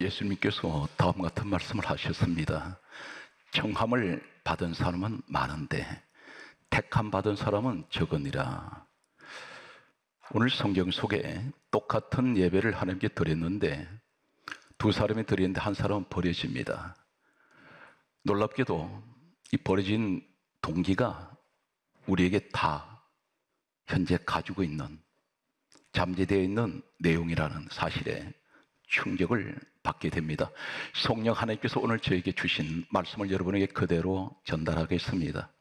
예수님께서 다음 같은 말씀을 하셨습니다. 청함을 받은 사람은 많은데 택함 받은 사람은 적으니라. 오늘 성경 속에 똑같은 예배를 하나님께 드렸는데 두 사람이 드렸는데 한 사람은 버려집니다. 놀랍게도 이 버려진 동기가 우리에게 다 현재 가지고 있는, 잠재되어 있는 내용이라는 사실에 충격을 받게 됩니다. 성령 하나님께서 오늘 저에게 주신 말씀을 여러분에게 그대로 전달하겠습니다.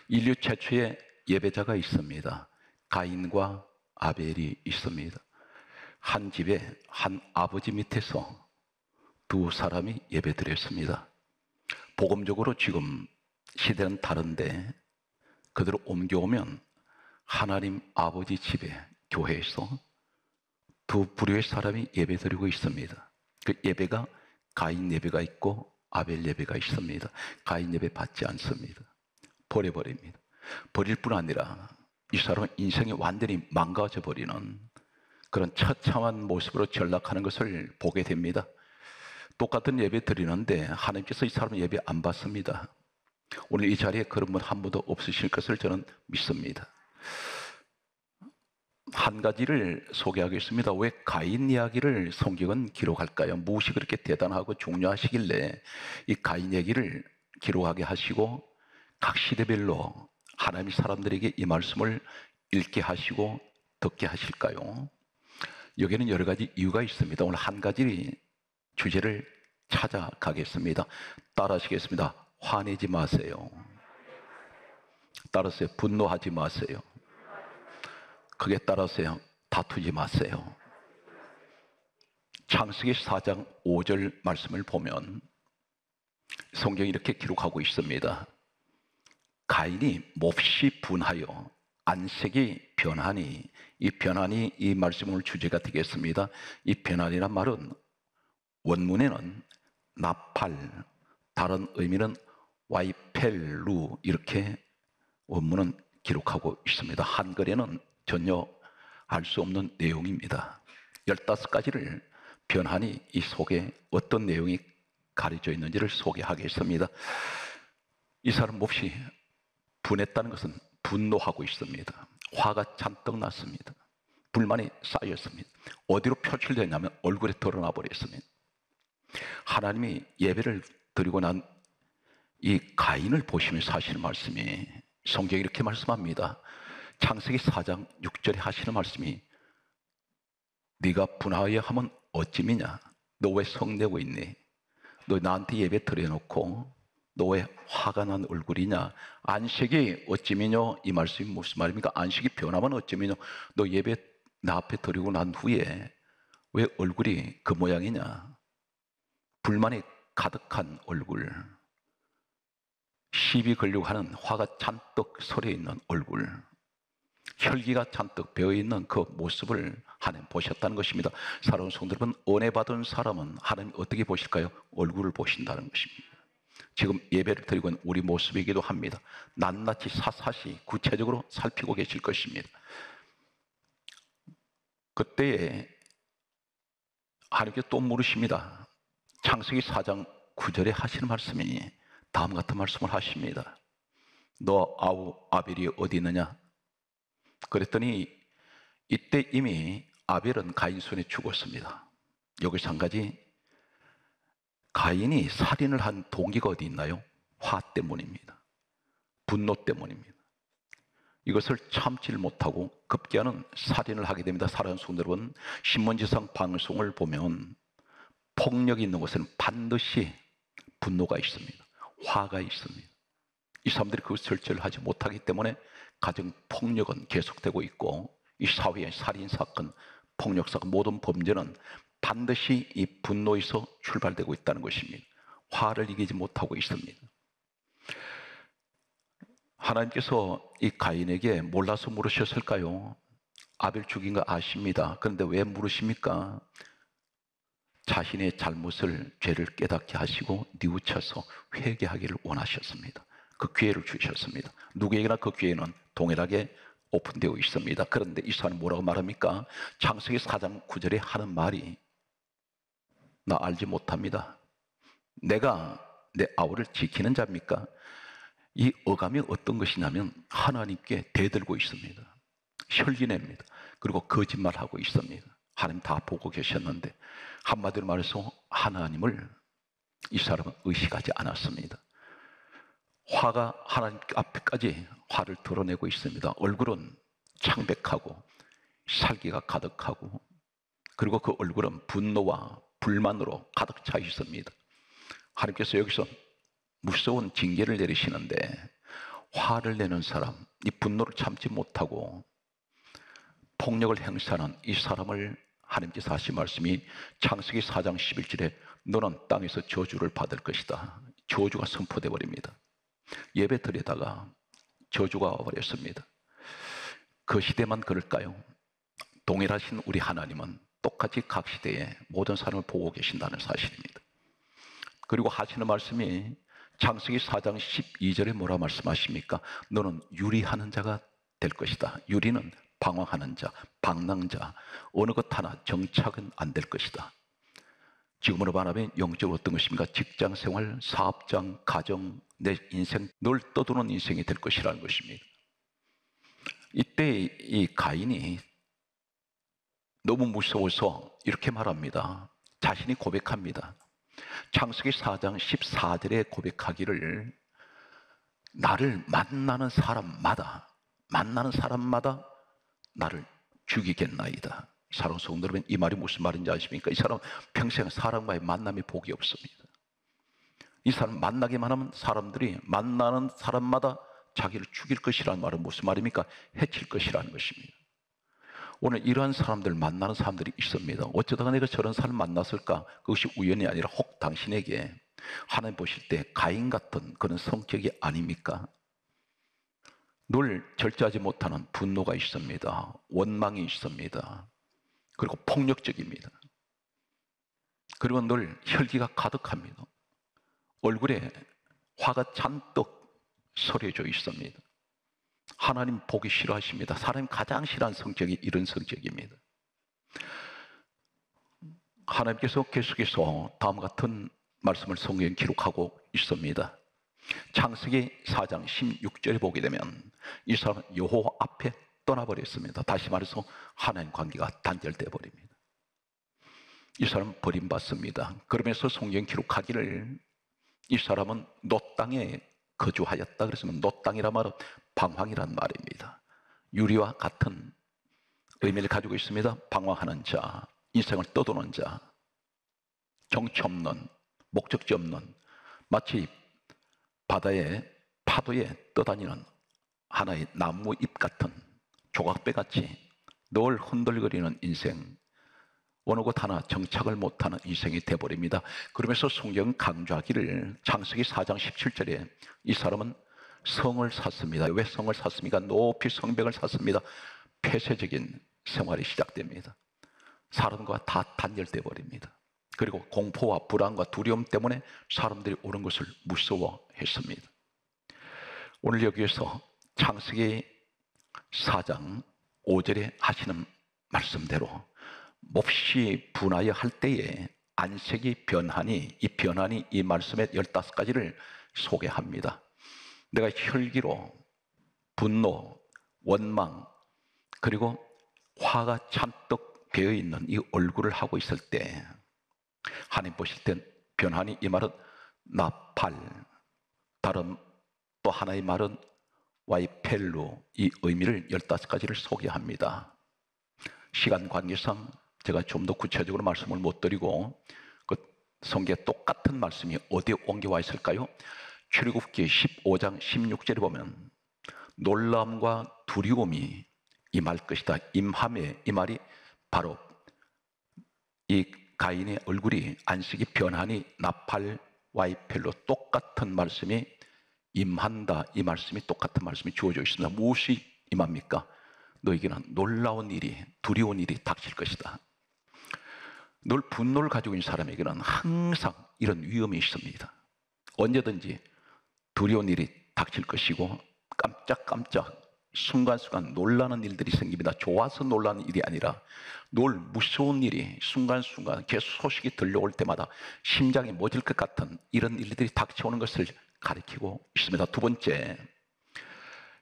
인류 최초의 예배자가 있습니다. 가인과 아벨이 있습니다. 한 집에 한 아버지 밑에서 두 사람이 예배드렸습니다. 복음적으로 지금 시대는 다른데 그대로 옮겨오면 하나님 아버지 집에, 교회에서 두 부류의 사람이 예배드리고 있습니다. 그 예배가 가인 예배가 있고 아벨 예배가 있습니다. 가인 예배 받지 않습니다. 버려버립니다. 버릴 뿐 아니라 이 사람은 인생이 완전히 망가져 버리는 그런 처참한 모습으로 전락하는 것을 보게 됩니다. 똑같은 예배 드리는데 하나님께서 이 사람 예배 안 받습니다. 오늘 이 자리에 그런 분 한 분도 없으실 것을 저는 믿습니다. 한 가지를 소개하겠습니다. 왜 가인 이야기를 성경은 기록할까요? 무엇이 그렇게 대단하고 중요하시길래 이 가인 얘기를 기록하게 하시고 각 시대별로 하나님의 사람들에게 이 말씀을 읽게 하시고 듣게 하실까요? 여기에는 여러 가지 이유가 있습니다. 오늘 한 가지 주제를 찾아가겠습니다. 따라하시겠습니다. 화내지 마세요. 따라서요. 분노하지 마세요. 크게 따라서요. 다투지 마세요. 창세기 4장 5절 말씀을 보면 성경이 이렇게 기록하고 있습니다. 가인이 몹시 분하여 안색이 변하니, 이 변하니 이 말씀을 주제가 되겠습니다. 이 변하니란 말은 원문에는 나팔, 다른 의미는 와이펠루, 이렇게 원문은 기록하고 있습니다. 한글에는 전혀 알 수 없는 내용입니다. 15가지를 변하니 이 속에 어떤 내용이 가려져 있는지를 소개하겠습니다. 이 사람 몹시 분했다는 것은 분노하고 있습니다. 화가 잔뜩 났습니다. 불만이 쌓였습니다. 어디로 표출되냐면 얼굴에 드러나 버렸습니다. 하나님이 예배를 드리고 난 이 가인을 보시면서 하시는 말씀이, 성경이 이렇게 말씀합니다. 창세기 4장 6절에 하시는 말씀이, 네가 분하여 하면 어찌미냐? 너 왜 성내고 있니? 너 나한테 예배 드려놓고 너 왜 화가 난 얼굴이냐? 안식이 어찌미뇨? 이 말씀이 무슨 말입니까? 안식이 변하면 어찌미뇨? 너 예배 나 앞에 드리고 난 후에 왜 얼굴이 그 모양이냐? 불만이 가득한 얼굴, 시비 걸려고 하는 화가 잔뜩 서려 있는 얼굴, 혈기가 잔뜩 배어있는 그 모습을 하나님 보셨다는 것입니다. 사랑하는 성도 여러분, 은혜 받은 사람은 하나님 어떻게 보실까요? 얼굴을 보신다는 것입니다. 지금 예배를 드리고 있는 우리 모습이기도 합니다. 낱낱이 사사시 구체적으로 살피고 계실 것입니다. 그때에 하나님께서 또 물으십니다. 창세기 4장 9절에 하시는 말씀이 다음 같은 말씀을 하십니다. 너 아벨이 어디 있느냐? 그랬더니 이때 이미 아벨은 가인 손에 죽었습니다. 여기서 한 가지, 가인이 살인을 한 동기가 어디 있나요? 화 때문입니다. 분노 때문입니다. 이것을 참지를 못하고 급기야는 살인을 하게 됩니다. 사랑하는 성도 여러분, 신문지상 방송을 보면 폭력이 있는 곳에는 반드시 분노가 있습니다. 화가 있습니다. 이 사람들이 그것을 절제하지 못하기 때문에 가정 폭력은 계속되고 있고, 이 사회의 살인 사건, 폭력 사건, 모든 범죄는 반드시 이 분노에서 출발되고 있다는 것입니다. 화를 이기지 못하고 있습니다. 하나님께서 이 가인에게 몰라서 물으셨을까요? 아벨 죽인 거 아십니다. 그런데 왜 물으십니까? 자신의 잘못을, 죄를 깨닫게 하시고 뉘우쳐서 회개하기를 원하셨습니다. 그 기회를 주셨습니다. 누구에게나 그 기회는 동일하게 오픈되어 있습니다. 그런데 이 사람은 뭐라고 말합니까? 창세기 4장 9절에 하는 말이, 나 알지 못합니다. 내가 내 아우를 지키는 자입니까? 이 어감이 어떤 것이냐면 하나님께 대들고 있습니다. 혈기냅니다. 그리고 거짓말하고 있습니다. 하나님 다 보고 계셨는데, 한마디로 말해서 하나님을 이 사람은 의식하지 않았습니다. 화가 하나님 앞에까지 화를 드러내고 있습니다. 얼굴은 창백하고 살기가 가득하고, 그리고 그 얼굴은 분노와 불만으로 가득 차 있습니다. 하나님께서 여기서 무서운 징계를 내리시는데, 화를 내는 사람, 이 분노를 참지 못하고 폭력을 행사하는 이 사람을 하나님께서 하신 말씀이 창세기 4장 11절에 너는 땅에서 저주를 받을 것이다. 저주가 선포되어 버립니다. 예배 드리다가 저주가 와버렸습니다. 그 시대만 그럴까요? 동일하신 우리 하나님은 똑같이 각 시대에 모든 사람을 보고 계신다는 사실입니다. 그리고 하시는 말씀이 창세기 4장 12절에 뭐라 말씀하십니까? 너는 유리하는 자가 될 것이다. 유리는 방황하는 자, 방랑자, 어느 것 하나 정착은 안 될 것이다. 지금으로 말하면 영적으로 어떤 것입니까? 직장생활, 사업장, 가정, 내 인생, 늘 떠도는 인생이 될 것이라는 것입니다. 이때 이 가인이 너무 무서워서 이렇게 말합니다. 자신이 고백합니다. 창세기 4장 14절에 고백하기를 나를 만나는 사람마다 나를 죽이겠나이다. 사랑하는 성도 여러분, 이 말이 무슨 말인지 아십니까? 이 사람 평생 사람과의 만남이 복이 없습니다. 이 사람 만나기만 하면 사람들이 만나는 사람마다 자기를 죽일 것이라는 말은 무슨 말입니까? 해칠 것이라는 것입니다. 오늘 이러한 사람들 만나는 사람들이 있습니다. 어쩌다가 내가 저런 사람 만났을까? 그것이 우연이 아니라 혹 당신에게 하나님 보실 때 가인 같은 그런 성격이 아닙니까? 늘 절제하지 못하는 분노가 있습니다. 원망이 있습니다. 그리고 폭력적입니다. 그리고 늘 혈기가 가득합니다. 얼굴에 화가 잔뜩 서려져 있습니다. 하나님 보기 싫어하십니다. 사람이 가장 싫어하는 성격이 이런 성격입니다. 하나님께서 계속해서 다음 같은 말씀을 성경에 기록하고 있습니다. 창세기 4장 16절에 보게 되면 이 사람은 여호와 앞에 떠나버렸습니다. 다시 말해서 하나님 관계가 단절되어 버립니다. 이 사람은 버림받습니다. 그러면서 성경 기록하기를 이 사람은 놋 땅에 거주하였다. 그래서 놋 땅이란 말은 방황이란 말입니다. 유리와 같은 의미를 가지고 있습니다. 방황하는 자, 인생을 떠도는 자, 정처 없는, 목적지 없는, 마치 바다의 파도에 떠다니는 하나의 나무 잎 같은 조각배같이 늘 흔들거리는 인생, 어느 곳 하나 정착을 못하는 인생이 되어버립니다. 그러면서 성경은 강조하기를 창세기 4장 17절에 이 사람은 성을 샀습니다. 왜 성을 샀습니까? 높이 성벽을 샀습니다. 폐쇄적인 생활이 시작됩니다. 사람과 다 단절되어 버립니다. 그리고 공포와 불안과 두려움 때문에 사람들이 오는 것을 무서워했습니다. 오늘 여기에서 창세기 4장 5절에 하시는 말씀대로 몹시 분하여 할 때에 안색이 변하니, 이 변하니 이 말씀의 15가지를 소개합니다. 내가 혈기로 분노, 원망, 그리고 화가 잔뜩 배어있는 이 얼굴을 하고 있을 때 하나님 보실 땐 변하니 이 말은 나팔, 다른 또 하나의 말은 와이펠루, 이 의미를 15가지를 소개합니다. 시간 관계상 제가 좀 더 구체적으로 말씀을 못 드리고 그 성경에 똑같은 말씀이 어디에 옮겨와 있을까요? 출애굽기 15장 16절에 보면 놀람과 두려움이 임할 것이다. 임함에 이 말이 바로 이 가인의 얼굴이 안식이 변하니 나팔 와이펠로 똑같은 말씀이 임한다. 이 말씀이 똑같은 말씀이 주어져 있습니다. 무엇이 임합니까? 너에게는 놀라운 일이, 두려운 일이 닥칠 것이다. 늘 분노를 가지고 있는 사람에게는 항상 이런 위험이 있습니다. 언제든지 두려운 일이 닥칠 것이고 깜짝깜짝 순간순간 놀라는 일들이 생깁니다. 좋아서 놀라는 일이 아니라 늘 무서운 일이 순간순간 계속 소식이 들려올 때마다 심장이 멎을 것 같은 이런 일들이 닥쳐오는 것을 가리키고 있습니다. 두 번째,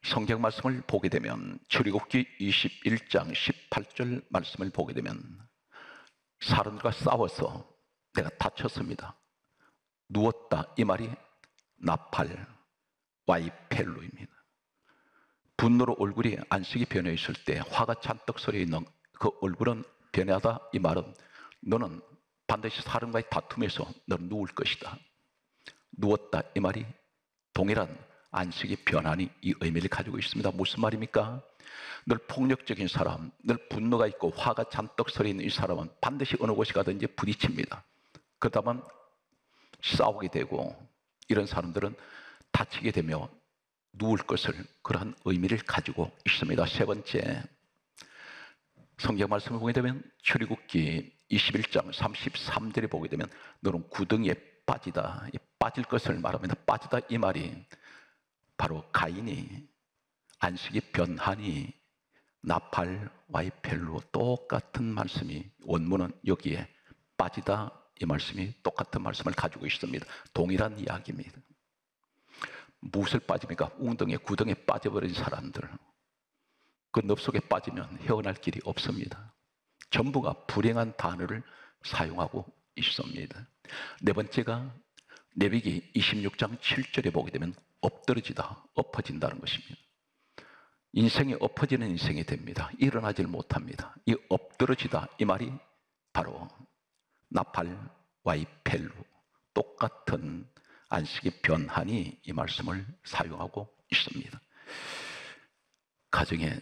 성경 말씀을 보게 되면 출애굽기 21장 18절 말씀을 보게 되면 사람들과 싸워서 내가 다쳤습니다. 누웠다, 이 말이 나팔 와이펠루입니다. 분노로 얼굴이 안색이 변해 있을 때 화가 잔뜩 서려 있는 그 얼굴은 변하다, 이 말은 너는 반드시 사람과의 다툼에서 너는 누울 것이다. 누웠다, 이 말이 동일한 안식의 변환이 이 의미를 가지고 있습니다. 무슨 말입니까? 늘 폭력적인 사람, 늘 분노가 있고 화가 잔뜩 서려 있는 이 사람은 반드시 어느 곳에 가든지 부딪힙니다. 그러다 보면 싸우게 되고 이런 사람들은 다치게 되며 누울 것을, 그러한 의미를 가지고 있습니다. 세 번째, 성경 말씀을 보게 되면 출애굽기 21장 33절에 보게 되면 너는 구덩이에 빠지다, 빠질 것을 말합니다. 빠지다, 이 말이 바로 가인이 안식이 변하니 나팔 와이펠로 똑같은 말씀이, 원문은 여기에 빠지다, 이 말씀이 똑같은 말씀을 가지고 있습니다. 동일한 이야기입니다. 무엇을 빠집니까? 웅덩이에, 구덩이에 빠져버린 사람들, 그 늪 속에 빠지면 헤어날 길이 없습니다. 전부가 불행한 단어를 사용하고 있습니다. 네 번째가 레위기 26장 7절에 보게 되면 엎드러지다, 엎어진다는 것입니다. 인생이 엎어지는 인생이 됩니다. 일어나질 못합니다. 이 엎드러지다, 이 말이 바로 나팔 와이펠루, 똑같은 안식의 변환이 이 말씀을 사용하고 있습니다. 가정에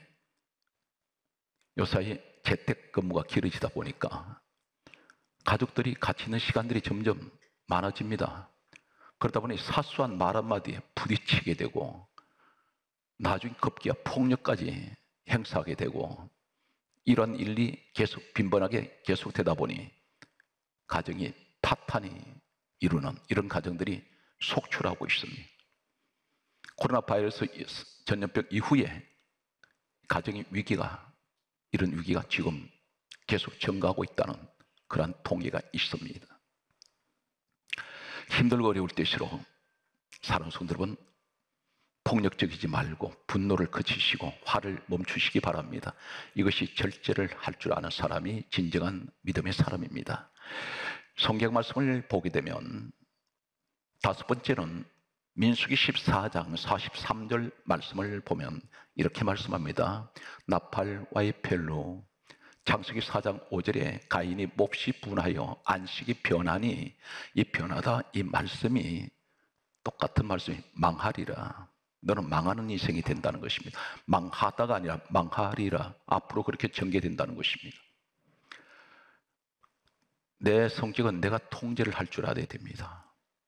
요사이 재택근무가 길어지다 보니까 가족들이 같이 있는 시간들이 점점 많아집니다. 그러다 보니 사소한 말 한마디에 부딪히게 되고 나중에 급기야 폭력까지 행사하게 되고 이런 일이 계속 빈번하게 계속되다 보니 가정이 파탄이 이루는 이런 가정들이 속출하고 있습니다. 코로나 바이러스 전염병 이후에 가정의 위기가, 이런 위기가 지금 계속 증가하고 있다는 그러한 통계가 있습니다. 힘들고 어려울 때일수록 사랑하는 성도 여러분, 폭력적이지 말고 분노를 그치시고 화를 멈추시기 바랍니다. 이것이 절제를 할 줄 아는 사람이 진정한 믿음의 사람입니다. 성경 말씀을 보게 되면 다섯 번째는 민수기 14장 43절 말씀을 보면 이렇게 말씀합니다. 나팔 와이펠로, 창세기 4장 5절에 가인이 몹시 분하여 안식이 변하니, 이 변하다, 이 말씀이 똑같은 말씀이 망하리라. 너는 망하는 인생이 된다는 것입니다. 망하다가 아니라 망하리라. 앞으로 그렇게 전개된다는 것입니다. 내 성격은 내가 통제를 할 줄 알아야 됩니다.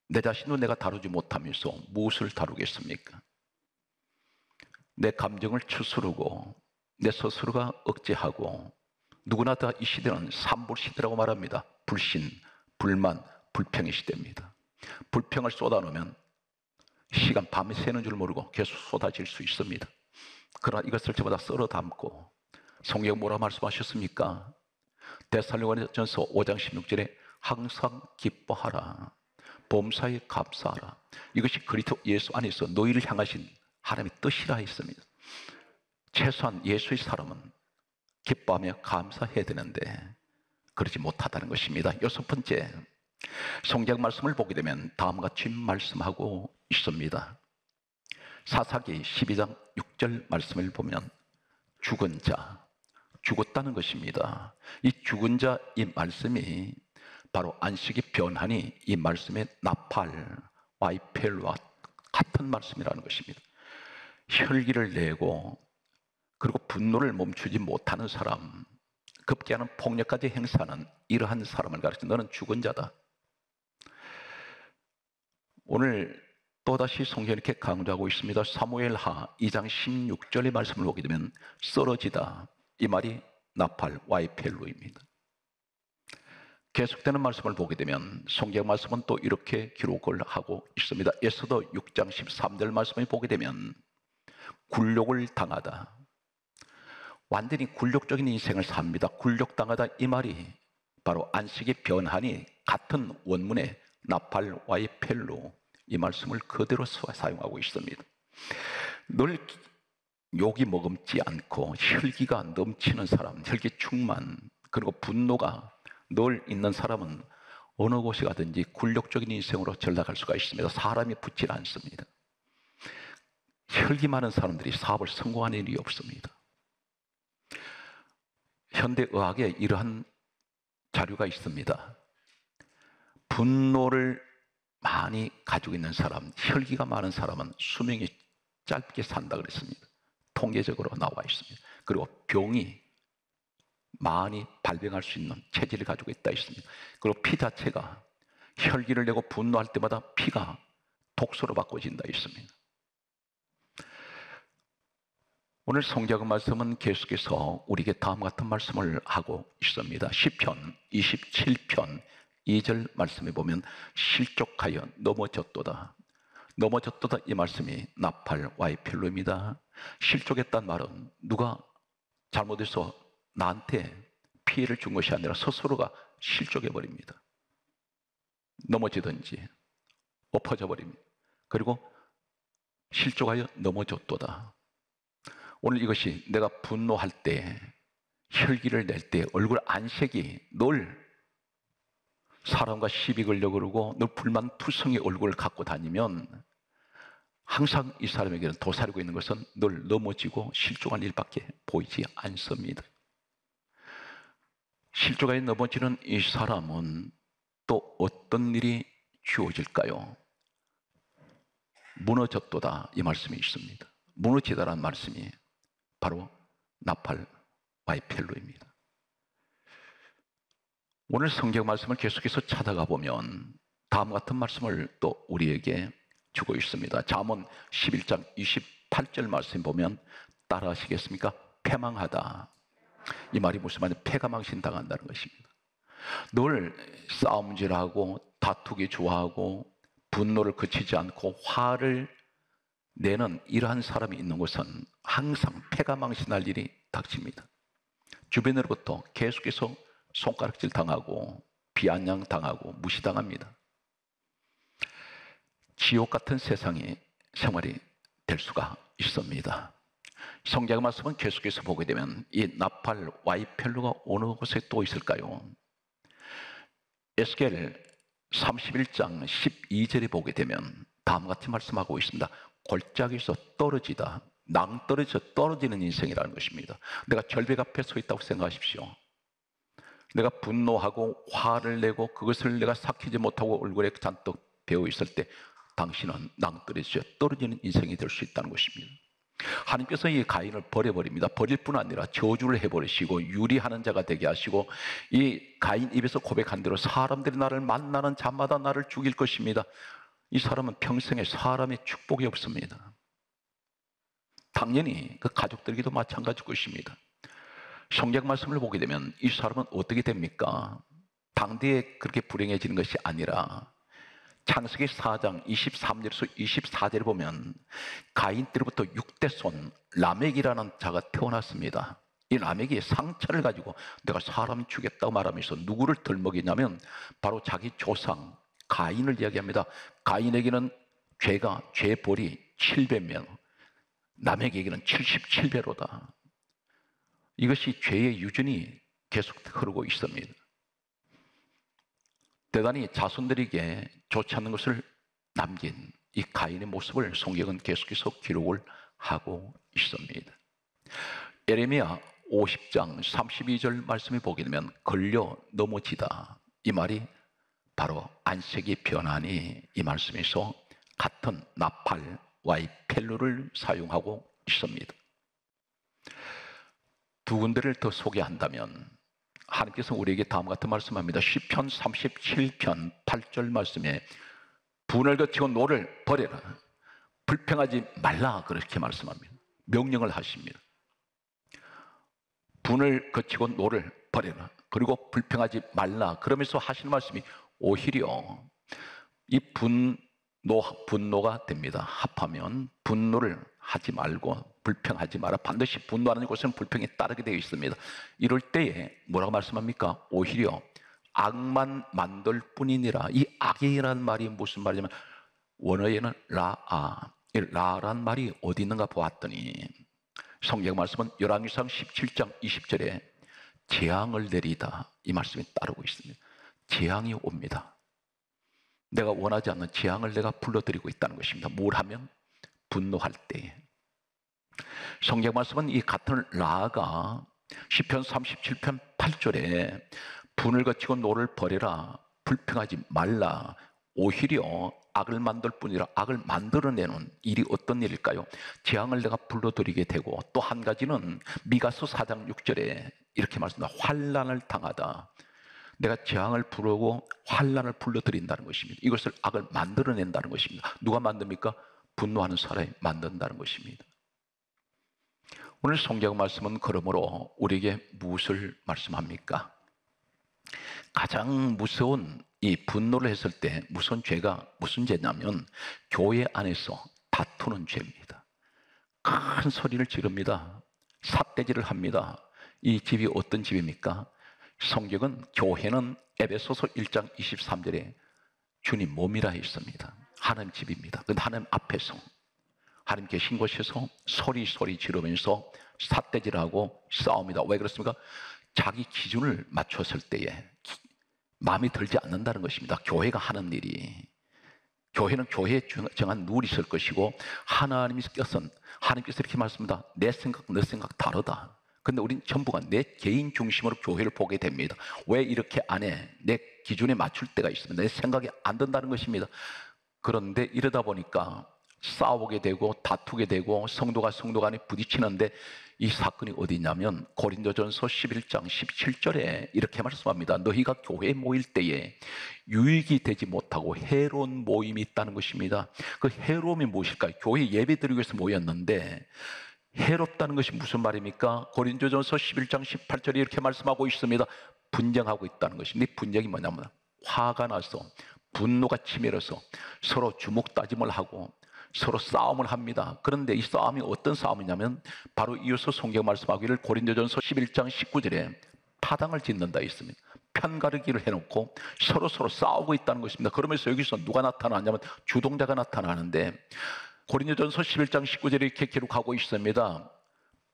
내 자신도 내가 다루지 못하면서 무엇을 다루겠습니까? 내 감정을 추스르고 내 스스로가 억제하고, 누구나 다 이 시대는 삼불시대라고 말합니다. 불신, 불만, 불평의 시대입니다. 불평을 쏟아놓으면 시간 밤이 새는 줄 모르고 계속 쏟아질 수 있습니다. 그러나 이것을 전부 다 썰어 담고, 성경 뭐라 말씀하셨습니까? 데살로니가전서 5장 16절에 항상 기뻐하라, 범사에 감사하라. 이것이 그리스도 예수 안에서 너희를 향하신 하나님의 뜻이라 했습니다. 최소한 예수의 사람은 기뻐하며 감사해야 되는데 그러지 못하다는 것입니다. 여섯 번째, 성경 말씀을 보게 되면 다음과 같이 말씀하고 있습니다. 사사기 12장 6절 말씀을 보면 죽은 자, 죽었다는 것입니다. 이 죽은 자, 이 말씀이 바로 안식이 변하니 이 말씀의 나팔 와이펠과 같은 말씀이라는 것입니다. 혈기를 내고 그리고 분노를 멈추지 못하는 사람, 급기야는 폭력까지 행사하는 이러한 사람을 가르쳐 너는 죽은 자다. 오늘 또다시 성경이 이렇게 강조하고 있습니다. 사무엘하 2장 16절의 말씀을 보게 되면 쓰러지다, 이 말이 나팔 와이펠루입니다. 계속되는 말씀을 보게 되면 성경 말씀은 또 이렇게 기록을 하고 있습니다. 에스더 6장 13절 말씀을 보게 되면 굴욕을 당하다. 완전히 굴욕적인 인생을 삽니다. 굴욕당하다 이 말이 바로 안식이 변하니 같은 원문의 나팔와의 펠로 이 말씀을 그대로 사용하고 있습니다. 늘 욕이 머금지 않고 혈기가 넘치는 사람, 혈기 충만, 그리고 분노가 늘 있는 사람은 어느 곳에 가든지 굴욕적인 인생으로 전락할 수가 있습니다. 사람이 붙질 않습니다. 혈기 많은 사람들이 사업을 성공하는 일이 없습니다. 현대의학에 이러한 자료가 있습니다. 분노를 많이 가지고 있는 사람, 혈기가 많은 사람은 수명이 짧게 산다 그랬습니다. 통계적으로 나와 있습니다. 그리고 병이 많이 발병할 수 있는 체질을 가지고 있다 있습니다. 그리고 피 자체가 혈기를 내고 분노할 때마다 피가 독소로 바꿔진다 있습니다. 오늘 성경 말씀은 계속해서 우리에게 다음과 같은 말씀을 하고 있습니다. 시편 27편 2절 말씀에 보면 실족하여 넘어졌도다. 넘어졌도다 이 말씀이 나팔와의 펠로입니다. 실족했다는 말은 누가 잘못해서 나한테 피해를 준 것이 아니라 스스로가 실족해버립니다. 넘어지든지 엎어져 버립니다. 그리고 실족하여 넘어졌도다. 오늘 이것이 내가 분노할 때, 혈기를 낼 때 얼굴 안색이 늘 사람과 시비 걸려 그러고 늘 불만투성의 얼굴을 갖고 다니면 항상 이 사람에게는 도사리고 있는 것은 늘 넘어지고 실족한 일밖에 보이지 않습니다. 실족하여 넘어지는 이 사람은 또 어떤 일이 주어질까요? 무너졌도다 이 말씀이 있습니다. 무너지다라는 말씀이 바로 나팔와의 펠로입니다. 오늘 성경 말씀을 계속해서 찾아가 보면 다음과 같은 말씀을 또 우리에게 주고 있습니다. 잠언 11장 28절 말씀 보면 따라 하시겠습니까? 패망하다. 이 말이 무슨 말이냐? 패가 망신당한다는 것입니다. 늘 싸움질하고 다투기 좋아하고 분노를 그치지 않고 화를 내는 이러한 사람이 있는 곳은 항상 패가 망신할 일이 닥칩니다. 주변으로부터 계속해서 손가락질 당하고 비아냥 당하고 무시당합니다. 지옥 같은 세상의 생활이 될 수가 있습니다. 성경 말씀은 계속해서 보게 되면 이 나팔와의 펠로가 어느 곳에 또 있을까요? 에스겔 31장 12절에 보게 되면 다음과 같이 말씀하고 있습니다. 골짜기에서 떨어지다, 낭떠러져 떨어지는 인생이라는 것입니다. 내가 절벽 앞에 서 있다고 생각하십시오. 내가 분노하고 화를 내고 그것을 내가 삭히지 못하고 얼굴에 잔뜩 배어 있을 때 당신은 낭떠러져 떨어지는 인생이 될 수 있다는 것입니다. 하나님께서 이 가인을 버려버립니다. 버릴 뿐 아니라 저주를 해버리시고 유리하는 자가 되게 하시고 이 가인 입에서 고백한 대로 사람들이 나를 만나는 자마다 나를 죽일 것입니다. 이 사람은 평생에 사람의 축복이 없습니다. 당연히 그 가족들에게도 마찬가지일 것입니다. 성경 말씀을 보게 되면 이 사람은 어떻게 됩니까? 당대에 그렇게 불행해지는 것이 아니라 창세기 4장 23절에서 24절에 보면 가인 때로부터 6대손 라멕이라는 자가 태어났습니다. 이 라멕이 상처를 가지고 내가 사람 죽였다고 말하면서 누구를 덜먹이냐면 바로 자기 조상 가인을 이야기합니다. 가인에게는 죄벌이 7배면 라멕에게는 77배로다. 이것이 죄의 유전이 계속 흐르고 있습니다. 대단히 자손들에게 좋지 않은 것을 남긴 이 가인의 모습을 성경은 계속해서 기록을 하고 있습니다. 예레미야 50장 32절 말씀을 보게 되면 걸려 넘어지다. 이 말이 바로 안색이 변하니 이 말씀에서 같은 나팔와의 펠로를 사용하고 있습니다. 두 군데를 더 소개한다면 하나님께서 우리에게 다음과 같은 말씀합니다. 시편 37편 8절 말씀에 분을 거치고 노를 버려라. 불평하지 말라 그렇게 말씀합니다. 명령을 하십니다. 분을 거치고 노를 버려라. 그리고 불평하지 말라. 그러면서 하시는 말씀이 오히려 이 분노가 됩니다. 합하면 분노를 불평하지 말고 불평하지 마라. 반드시 분노하는 것은 불평이 따르게 되어 있습니다. 이럴 때에 뭐라고 말씀합니까? 오히려 악만 만들 뿐이니라. 이 악이라는 말이 무슨 말이냐면 원어에는 라아, 이 라란 말이 어디 있는가 보았더니 성경 말씀은 열왕기상 17장 20절에 재앙을 내리다 이 말씀이 따르고 있습니다. 재앙이 옵니다. 내가 원하지 않는 재앙을 내가 불러들이고 있다는 것입니다. 뭘 하면? 분노할 때에. 성경 말씀은 이 같은 라가 시편 37편 8절에 분을 거치고 노를 버려라, 불평하지 말라, 오히려 악을 만들 뿐이라. 악을 만들어내는 일이 어떤 일일까요? 재앙을 내가 불러들이게 되고, 또 한 가지는 미가서 4장 6절에 이렇게 말씀합니다. 환난을 당하다. 내가 재앙을 부르고 환난을 불러들인다는 것입니다. 이것을 악을 만들어낸다는 것입니다. 누가 만듭니까? 분노하는 사람이 만든다는 것입니다. 오늘 성경 말씀은 그러므로 우리에게 무엇을 말씀합니까? 가장 무서운 이 분노를 했을 때 무슨 죄가 무슨 죄냐면 교회 안에서 다투는 죄입니다. 큰 소리를 지릅니다. 삿대질을 합니다. 이 집이 어떤 집입니까? 성경은 교회는 에베소서 1장 23절에 주님 몸이라 했습니다. 하나님 집입니다. 그런데 하나님 앞에서 하나님 계신 곳에서 소리 지르면서 삿대질하고 싸웁니다. 왜 그렇습니까? 자기 기준을 맞췄을 때에 마음이 들지 않는다는 것입니다. 교회가 하는 일이. 교회는 교회에 정한 룰이 있을 것이고 하나님께서 이렇게 말씀합니다. 내 생각, 너 생각 다르다. 근데 우린 전부가 내 개인 중심으로 교회를 보게 됩니다. 왜 이렇게 안 해? 내 기준에 맞출 때가 있습니다. 내 생각이 안 든다는 것입니다. 그런데 이러다 보니까 싸우게 되고 다투게 되고 성도 간에 부딪히는데 이 사건이 어디 있냐면 고린도전서 11장 17절에 이렇게 말씀합니다. 너희가 교회에 모일 때에 유익이 되지 못하고 해로운 모임이 있다는 것입니다. 그 해로움이 무엇일까요? 교회 예배 드리기 위해서 모였는데 해롭다는 것이 무슨 말입니까? 고린도전서 11장 18절에 이렇게 말씀하고 있습니다. 분쟁하고 있다는 것입니다. 분쟁이 뭐냐면 화가 나서 분노가 치밀어서 서로 주먹 다짐을 하고 서로 싸움을 합니다. 그런데 이 싸움이 어떤 싸움이냐면 바로 이어서 성경 말씀하기를 고린도전서 11장 19절에 파당을 짓는다 했습니다. 편가르기를 해놓고 서로 싸우고 있다는 것입니다. 그러면서 여기서 누가 나타나냐면 주동자가 나타나는데 고린도전서 11장 19절에 이렇게 기록하고 있습니다.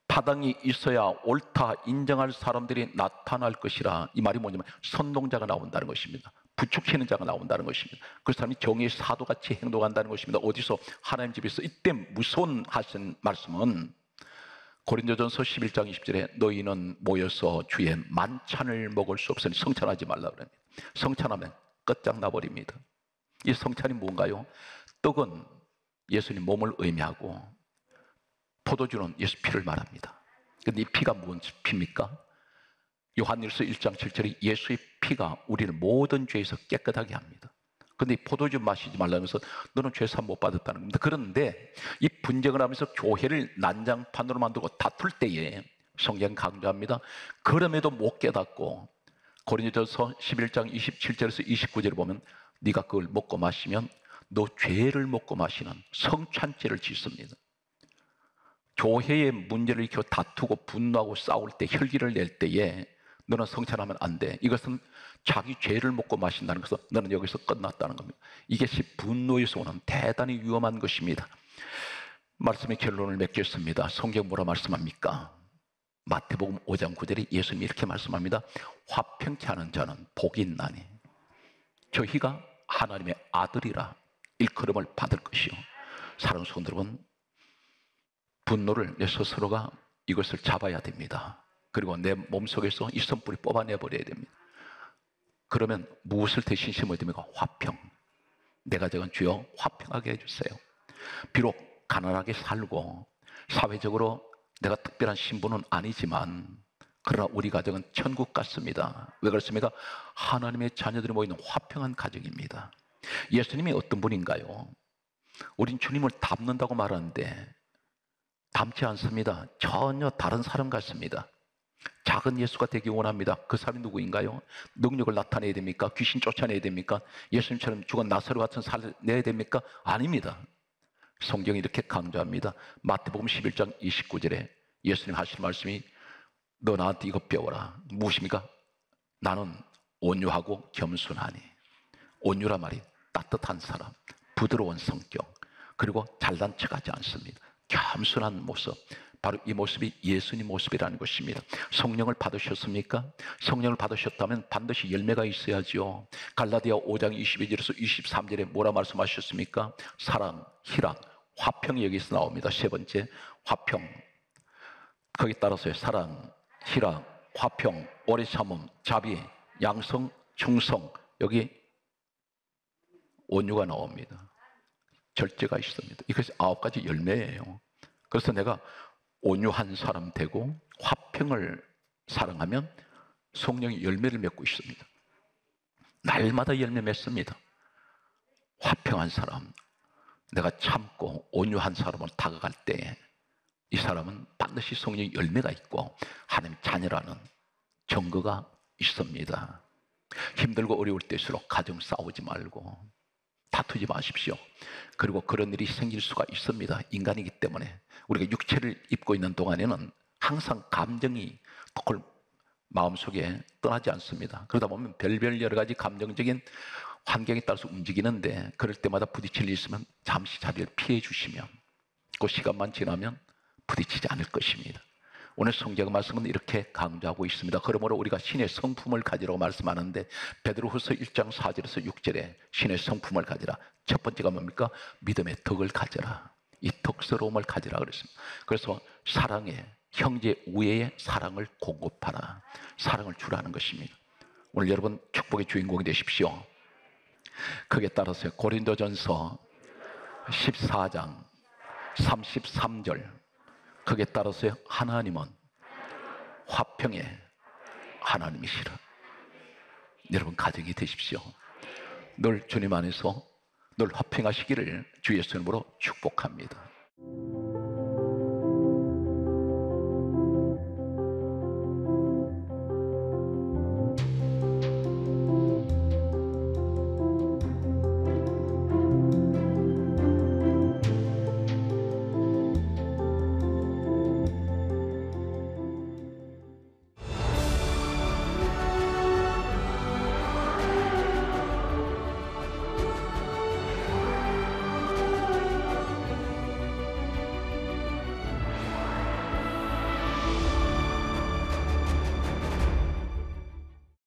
파당이 있어야 옳다 인정할 사람들이 나타날 것이라. 이 말이 뭐냐면 선동자가 나온다는 것입니다. 부추기는 자가 나온다는 것입니다. 그 사람이 정의의 사도같이 행동한다는 것입니다. 어디서? 하나님 집에서. 이때 무서운 하신 말씀은 고린도전서 11장 20절에 너희는 모여서 주의 만찬을 먹을 수 없으니 성찬하지 말라 그럽니다. 성찬하면 끝장나버립니다. 이 성찬이 뭔가요? 떡은 예수님 몸을 의미하고 포도주는 예수 피를 말합니다. 그런데 이 피가 무슨 피입니까? 요한일서 1장 7절에 예수의 피가 우리를 모든 죄에서 깨끗하게 합니다. 그런데 이 포도주 마시지 말라면서 너는 죄사 못 받았다는 겁니다. 그런데 이 분쟁을 하면서 교회를 난장판으로 만들고 다툴 때에 성경 강조합니다. 그럼에도 못 깨닫고 고린도전서 11장 27절에서 29절에 보면 네가 그걸 먹고 마시면 너 죄를 먹고 마시는 성찬죄를 짓습니다. 교회의 문제를 이렇게 다투고 분노하고 싸울 때 혈기를 낼 때에 너는 성찬하면 안 돼. 이것은 자기 죄를 먹고 마신다는 것은 너는 여기서 끝났다는 겁니다. 이것이 분노에서 오는 대단히 위험한 것입니다. 말씀의 결론을 맺겠습니다. 성경 뭐라 말씀합니까? 마태복음 5장 9절에 예수님이 이렇게 말씀합니다. 화평케 하는 자는 복이 있나니 저희가 하나님의 아들이라 일컬음을 받을 것이요. 사랑하는 성도 여러분, 분노를 내 스스로가 이것을 잡아야 됩니다. 그리고 내 몸속에서 이 선뿌리 뽑아내버려야 됩니다. 그러면 무엇을 대신 심어야 됩니까? 화평. 내가 적은 주여 화평하게 해주세요. 비록 가난하게 살고 사회적으로 내가 특별한 신분은 아니지만 그러나 우리 가정은 천국 같습니다. 왜 그렇습니까? 하나님의 자녀들이 모이는 화평한 가정입니다. 예수님이 어떤 분인가요? 우린 주님을 닮는다고 말하는데 닮지 않습니다. 전혀 다른 사람 같습니다. 작은 예수가 되기 원합니다. 그 사람이 누구인가요? 능력을 나타내야 됩니까? 귀신 쫓아내야 됩니까? 예수님처럼 죽은 나사로 같은 살을 내야 됩니까? 아닙니다. 성경이 이렇게 강조합니다. 마태복음 11장 29절에 예수님 하시는 말씀이 너 나한테 이거 배워라. 무엇입니까? 나는 온유하고 겸손하니. 온유란 말이 따뜻한 사람, 부드러운 성격, 그리고 잘난 척하지 않습니다. 겸손한 모습, 바로 이 모습이 예수님 모습이라는 것입니다. 성령을 받으셨습니까? 성령을 받으셨다면 반드시 열매가 있어야죠. 갈라디아 5장 22절에서 23절에 뭐라 말씀하셨습니까? 사랑, 희락, 화평이 여기서 나옵니다. 세 번째, 화평. 거기 따라서요. 사랑, 희락, 화평, 오래 참음, 자비, 양성, 충성. 여기 온유가 나옵니다. 절제가 있습니다. 이것이 9가지 열매예요. 그래서 내가 온유한 사람 되고 화평을 사랑하면 성령이 열매를 맺고 있습니다. 날마다 열매 맺습니다. 화평한 사람, 내가 참고 온유한 사람으로 다가갈 때 이 사람은 반드시 성령의 열매가 있고 하나님 자녀라는 증거가 있습니다. 힘들고 어려울 때일수록 가정 싸우지 말고 다투지 마십시오. 그리고 그런 일이 생길 수가 있습니다. 인간이기 때문에. 우리가 육체를 입고 있는 동안에는 항상 감정이 마음속에 떠나지 않습니다. 그러다 보면 별별 여러 가지 감정적인 환경에 따라서 움직이는데, 그럴 때마다 부딪힐 일이 있으면 잠시 자리를 피해 주시면 그 시간만 지나면 부딪히지 않을 것입니다. 오늘 성경 말씀은 이렇게 강조하고 있습니다. 그러므로 우리가 신의 성품을 가지라고 말씀하는데, 베드로후서 1장 4절에서 6절에 신의 성품을 가지라. 첫 번째가 뭡니까? 믿음의 덕을 가져라. 이 덕스러움을 가지라 그랬습니다. 그래서 사랑에, 형제 우애의 사랑을 공급하라. 사랑을 주라는 것입니다. 오늘 여러분 축복의 주인공이 되십시오. 거기에 따라서 고린도전서 14장 33절, 거기에 따라서 하나님은 화평의 하나님이시라. 여러분 가정이 되십시오. 늘 주님 안에서 늘 화평하시기를 주 예수님으로 축복합니다.